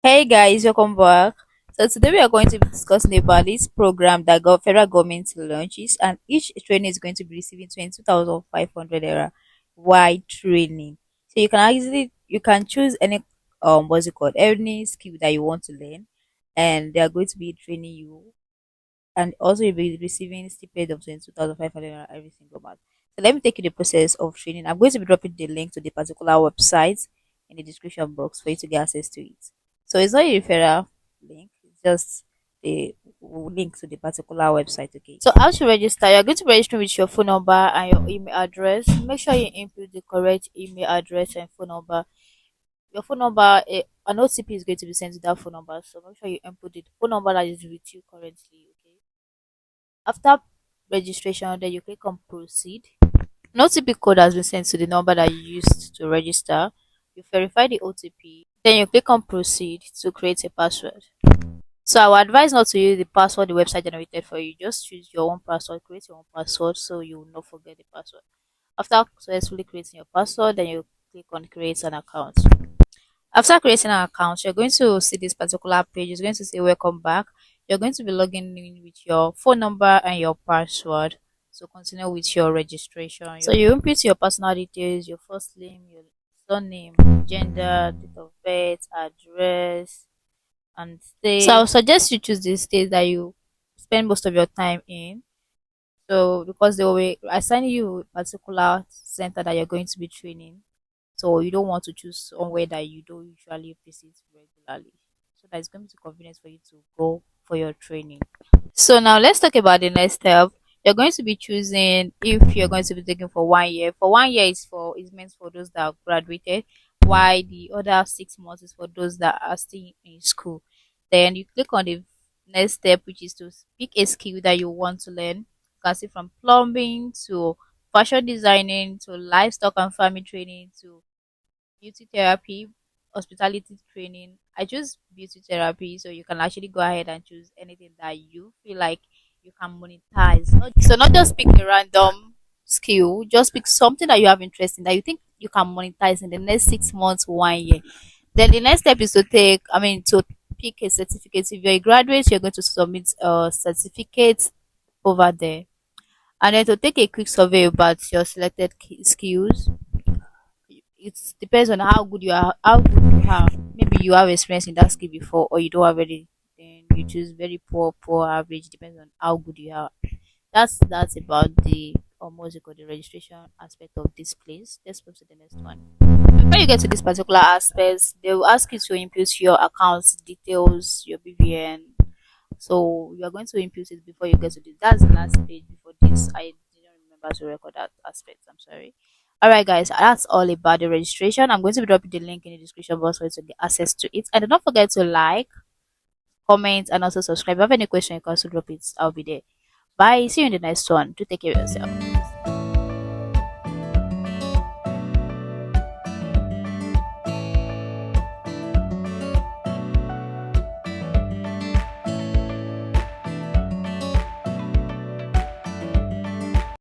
Hey guys, welcome back. So today we are going to be discussing about this program that federal government launches, and each trainee is going to be receiving 22,500 naira while training. So you can choose any what's it called, any skill that you want to learn, and they are going to be training you, and also you'll be receiving stipend of 22,500 naira every single month. So let me take you the process of training. I'm going to be dropping the link to the particular website in the description box for you to get access to it. So it's not a referral link, it's just the link to the particular website. Okay. So how to register? You're going to register with your phone number and your email address. Make sure you input the correct email address and phone number. Your phone number, an OTP is going to be sent to that phone number. So make sure you input the phone number that is with you currently. Okay. After registration, then you click on proceed. An OTP code has been sent to the number that you used to register. You verify the OTP. Then you click on proceed to create a password. So I would advise not to use the password the website generated for you. Just choose your own password, create your own password so you will not forget the password. After successfully creating your password, then you click on create an account. After creating an account, you're going to see this particular page. It's going to say welcome back. You're going to be logging in with your phone number and your password. So continue with your registration. So you input your personal details, your first name, your surname, gender, date of birth, address, and state. So I would suggest you choose the state that you spend most of your time in. So because they will be assigning you a particular center that you're going to be training. So you don't want to choose somewhere that you don't usually visit regularly. So that it's going to be convenient for you to go for your training. So now let's talk about the next step. You're going to be choosing if you're going to be taking for 1 year. For 1 year is meant for those that have graduated, while the other 6 months is for those that are still in school. Then you click on the next step, which is to pick a skill that you want to learn. You can see from plumbing to fashion designing to livestock and farming training to beauty therapy, hospitality training. I choose beauty therapy, so you can actually go ahead and choose anything that you feel like you can monetize. So not just pick a random skill, just pick something that you have interest in that you think you can monetize in the next 6 months, 1 year. Then the next step is to pick a certificate. If you're a graduate, you're going to submit a certificate over there. And then to take a quick survey about your selected skills. It depends on how good you are. Maybe you have experience in that skill before, or you don't have any. Then you choose very poor, average. Depends on how good you are. That's about the the registration aspect of this place. Let's move to the next one. Before you get to this particular aspect, they will ask you to input your account details, your BVN. So you are going to input it before you get to this. That's the last page before this. I didn't remember to record that aspect. I'm sorry. Alright guys, that's all about the registration. I'm going to be dropping the link in the description box for you to get access to it. And don't forget to like, comment, and also subscribe. If you have any question, you can also drop it. I'll be there. Bye. See you in the next one. Do take care of yourself.